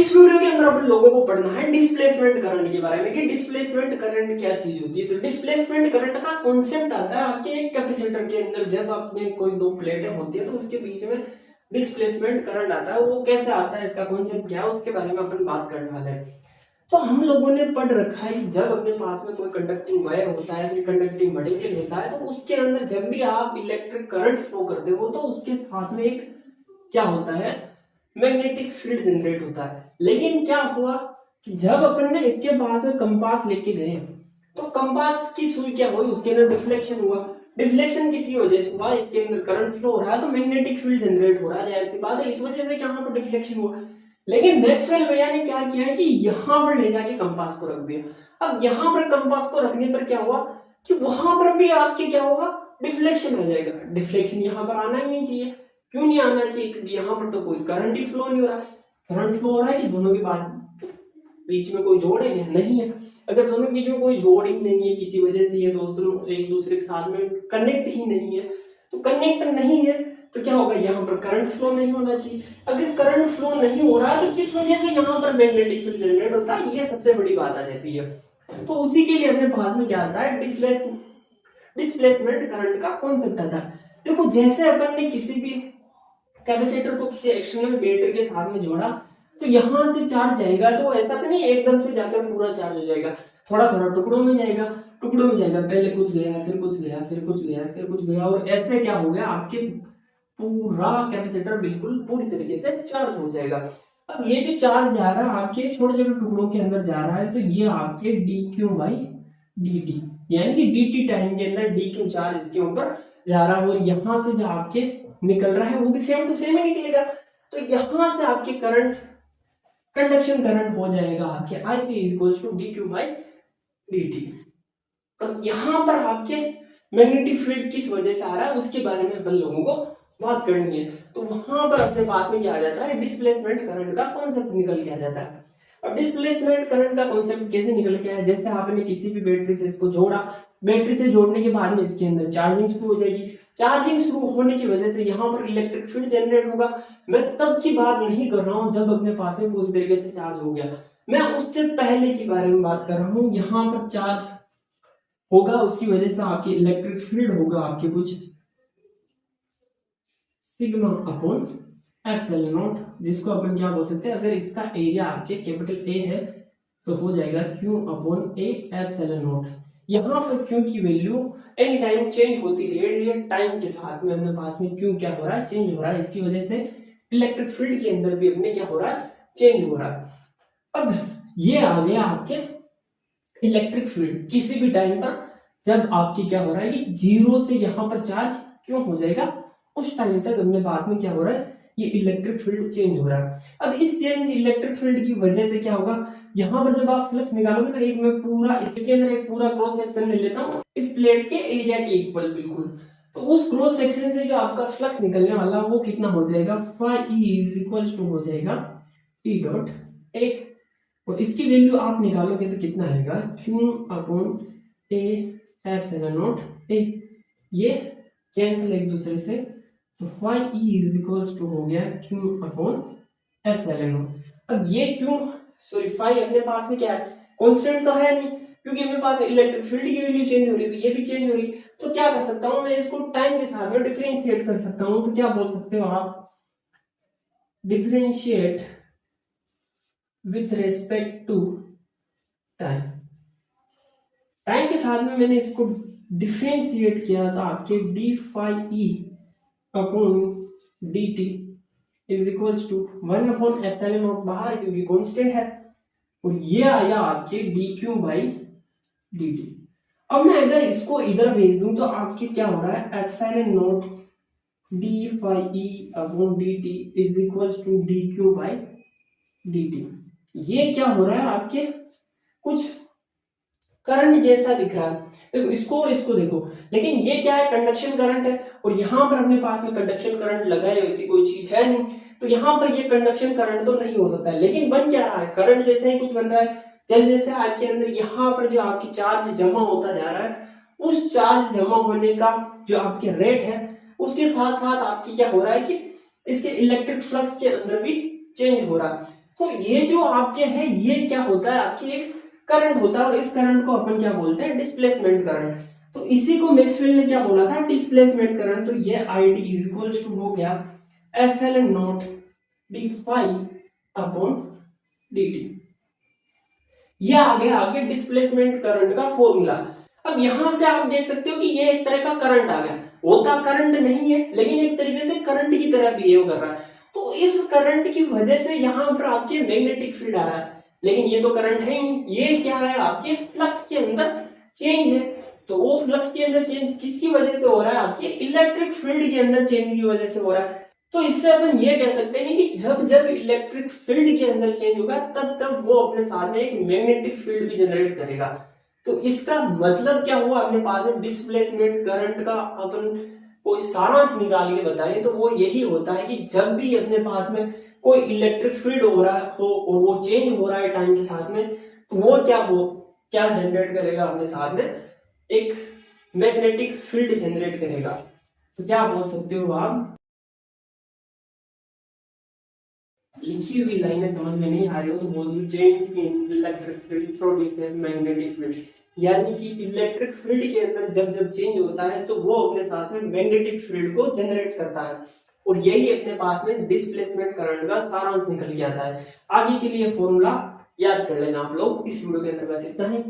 इस वीडियो के अंदर अपन लोगों को पढ़ना है डिस्प्लेसमेंट करंट के बारे में कि डिस्प्लेसमेंट करंट क्या चीज होती है। तो डिस्प्लेसमेंट करंट का कॉन्सेप्ट आता है आपके एक कैपेसिटर के अंदर। जब आपने कोई दो प्लेटें होती है तो उसके बीच में डिस्प्लेसमेंट करंट आता है। वो कैसे आता है, इसका कॉन्सेप्ट क्या है, उसके बारे में अपन बात करने वाले हैं। तो हम लोगों ने पढ़ रखा है कि जब अपने पास में कोई कंडक्टिंग वायर होता है, कोई कंडक्टिंग मटेरियल होता है, तो उसके अंदर जब भी आप इलेक्ट्रिक करंट फ्लो करते हो तो उसके साथ में एक क्या होता है, मैग्नेटिक फील्ड जनरेट होता है। लेकिन क्या हुआ कि जब अपन ने इसके पास में कंपास लेके गए तो कंपास की सुई क्या हुई, उसके अंदर डिफ्लेक्शन हुआ। डिफ्लेक्शन किसी वजह से हुआ, इसके अंदर करंट फ्लो हो रहा है तो मैग्नेटिक फील्ड जनरेट हो रहा है, जाहिर सी बात है इस वजह से यहाँ पर डिफ्लेक्शन हुआ। लेकिन मैक्सवेल भैया ने क्या किया है कि यहाँ पर ले जाके कंपास को रख दिया। अब यहाँ पर कंपास को रखने पर क्या हुआ कि वहां पर भी आपके क्या होगा, डिफ्लेक्शन आ जाएगा। डिफ्लेक्शन यहाँ पर आना ही नहीं चाहिए। क्यों नहीं आना चाहिए? क्योंकि यहाँ पर तो कोई करंट ही फ्लो नहीं हो रहा है। करंट फ्लो हो रहा है कि दोनों के बीच में कोई जोड़ है? नहीं है। अगर दोनों के बीच में कोई जोड़ ही नहीं है, किसी वजह से ये दोनों एक दूसरे के साथ में कनेक्ट ही नहीं है, तो कनेक्ट नहीं है तो क्या होगा, यहाँ पर करंट फ्लो नहीं होना चाहिए। अगर करंट फ्लो नहीं हो रहा है तो किस वजह से यहाँ पर मैग्नेटिक फील्ड जनरेट होता है, ये सबसे बड़ी बात आ जाती है। तो उसी के लिए अपने पास में क्या आता है, डिस्प्लेसमेंट करंट का कॉन्सेप्ट आता है। देखो जैसे अपन ने किसी भी कैपेसिटर को किसी एक्सटर्नल बैटरी के साथ में जोड़ा तो यहाँ से चार्ज जाएगा, तो ऐसा तो नहीं एकदम से जाकर पूरा चार्ज हो जाएगा, थोड़ा थोड़ा टुकड़ों में जाएगा। टुकड़ों में जाएगा, पहले कुछ गया, फिर कुछ गया, फिर कुछ गया, फिर कुछ गया, और ऐसे क्या हो गया, आपके पूरा कैपेसिटर बिल्कुल पूरी तरीके से चार्ज हो जाएगा। अब ये जो चार्ज जा रहा है आपके छोटे छोटे टुकड़ों के अंदर जा रहा है, तो ये आपके dq बाई dt, यानी कि dt टाइम के अंदर dq चार्ज इसके ऊपर जा रहा है, और यहाँ से जो आपके निकल रहा है वो भी सेम टू सेम ही निकलेगा। तो यहाँ से आपके करंट, कंडक्शन करंट हो जाएगा आपके IC equals to dq by dt। तो यहाँ पर आपके मैग्नेटिक फील्ड किस वजह से आ रहा है उसके बारे में अपन लोगों को बात करनी है। तो वहां पर अपने पास में क्या आ जाता है, डिस्प्लेसमेंट करंट का कॉन्सेप्ट निकल के आ जाता है। अब डिस्प्लेसमेंट करंट का कॉन्सेप्ट कैसे निकल के आया, जैसे आपने किसी भी बैटरी से इसको जोड़ा, बैटरी से जोड़ने के बाद में इसके अंदर चार्जिंग शुरू हो जाएगी। चार्जिंग शुरू होने की वजह से यहाँ पर इलेक्ट्रिक फील्ड जनरेट होगा। मैं तब की बात नहीं कर रहा हूँ जब अपने पास में पूरी तरीके से चार्ज हो गया, मैं उससे पहले की बारे में बात कर रहा हूँ। यहाँ पर चार्ज होगा, उसकी वजह से आपकी इलेक्ट्रिक फील्ड होगा आपके कुछ सिग्मा अपॉन एप्सिलॉन नॉट, जिसको अपन क्या बोल सकते हैं, अगर इसका एरिया आपके कैपिटल ए है तो हो जाएगा Q upon A epsilon not. यहाँ पर Q की वैल्यू एनी टाइम चेंज होती रही है, टाइम के साथ में अपने पास में Q क्या हो रहा है, चेंज हो रहा है। इसकी वजह से इलेक्ट्रिक फील्ड के अंदर भी अपने क्या हो रहा है, चेंज हो रहा है। अब ये आ गया आपके इलेक्ट्रिक फील्ड किसी भी टाइम पर जब आपकी क्या हो रहा है कि जीरो से यहाँ पर चार्ज क्यों हो जाएगा, उस टाइम तक अपने पास में क्या हो रहा है, ये इलेक्ट्रिक फील्ड चेंज हो रहा है। अब इस चेंज इलेक्ट्रिक फील्ड की वजह से क्या होगा, यहाँ पर जब आप फ्लक्स निकालोगे ना, एक मैं पूरा इसके अंदर एक पूरा क्रॉस सेक्शन ले लेता हूँ इस प्लेट के एरिया के इक्वल बिल्कुल, तो उस क्रॉस सेक्शन से जो आपका फ्लक्स निकलने वाला वो कितना हो जाएगा, phi इज इक्वल टू हो जाएगा P डॉट A, और इसकी वैल्यू आप निकालोगे तो कितना आएगा, Q upon A epsilon not A। ये कैंसिल एक दूसरे से, तो phi इज इक्वल्स टू हो गया Q अपॉन एप्सिलॉन नॉट। अब ये Q सॉरी phi अपने पास में क्या है, कांस्टेंट तो है नहीं, क्योंकि अपने पास इलेक्ट्रिक फील्ड की वैल्यू चेंज हो रही है तो ये भी चेंज हो रही। तो क्या कर सकता हूं मैं, इसको टाइम के साथ में डिफरेंशिएट कर सकता हूं। तो क्या बोल सकते हो आप, differentiate with respect to time. Time के साथ में मैंने इसको डिफरेंशिएट किया था आपके D phi E upon D T is equals to 1 upon epsilon not बाहर क्योंकि कांस्टेंट है, और ये आया आपके D Q by D T. अब मैं अगर इसको इधर भेज दूं तो आपके क्या हो रहा है, epsilon not D phi E upon D T is equals to D Q by D T. ये क्या हो रहा है, आपके कुछ करंट जैसा दिख रहा है, देखो इसको और इसको देखो, लेकिन ये क्या है, कंडक्शन करंट है, और यहाँ पर अपने पास में कंडक्शन करंट लगा है, वैसी कोई चीज है नहीं, तो यहाँ पर ये कंडक्शन करंट तो नहीं हो सकता है। लेकिन बन क्या रहा है, करंट जैसे ही कुछ बन रहा है, जैसे जैसे आपके अंदर यहाँ पर जो आपकी चार्ज जमा होता जा रहा है, उस चार्ज जमा होने का जो आपके रेट है उसके साथ साथ आपकी क्या हो रहा है कि इसके इलेक्ट्रिक फ्लक्स के अंदर भी चेंज हो रहा है। तो ये जो आपके है ये क्या होता है, आपकी एक करंट होता है और इस करंट को अपन क्या बोलते हैं, डिस्प्लेसमेंट करंट। तो इसी को मैक्सवेल ने क्या बोला था, डिस्प्लेसमेंट करंट। तो ये ID इज इक्वल्स टू हो गया FL not D phi upon dt। ये आ गया आगे डिस्प्लेसमेंट करंट का फॉर्मूला। अब यहां से आप देख सकते हो कि ये एक तरह का करंट आ गया, होता करंट नहीं है लेकिन एक तरीके से करंट की तरह बिहेव कर रहा है। तो इस करंट की वजह से यहां पर आपके मैग्नेटिक फील्ड आ रहा है, लेकिन ये तो करंट है ही, ये क्या है, आपके फ्लक्स के अंदर चेंज है। तो वो फ्लक्स के अंदर चेंज किसकी वजह से हो रहा है, आपके इलेक्ट्रिक फील्ड के अंदर चेंज की वजह से हो रहा है। तो इससे अपन ये कह सकते हैं कि जब जब इलेक्ट्रिक फील्ड के अंदर चेंज होगा तब तब वो अपने साथ में एक मैग्नेटिक फील्ड भी जनरेट करेगा। तो इसका मतलब क्या हुआ, अपने पास में डिस्प्लेसमेंट करंट का अपन कोई सारांश निकाल के बताएं तो वो यही होता है कि जब भी अपने पास में कोई इलेक्ट्रिक फील्ड हो रहा हो और वो चेंज हो रहा है टाइम के साथ में, तो वो क्या जनरेट करेगा, अपने साथ में एक मैग्नेटिक फील्ड जनरेट करेगा। तो क्या बोल सकते हो आप, लिखी हुई लाइनें समझ में नहीं आ रही हो तो बोल दो change in electric field produces magnetic field. यानी कि इलेक्ट्रिक फील्ड के अंदर जब जब चेंज होता है तो वो अपने साथ में मैग्नेटिक फील्ड को जनरेट करता है और यही अपने पास में डिस्प्लेसमेंट करंट का सारांश निकल के आता है। आगे के लिए फॉर्मूला याद कर लेना आप लोग। इस वीडियो के अंदर बस इतना ही।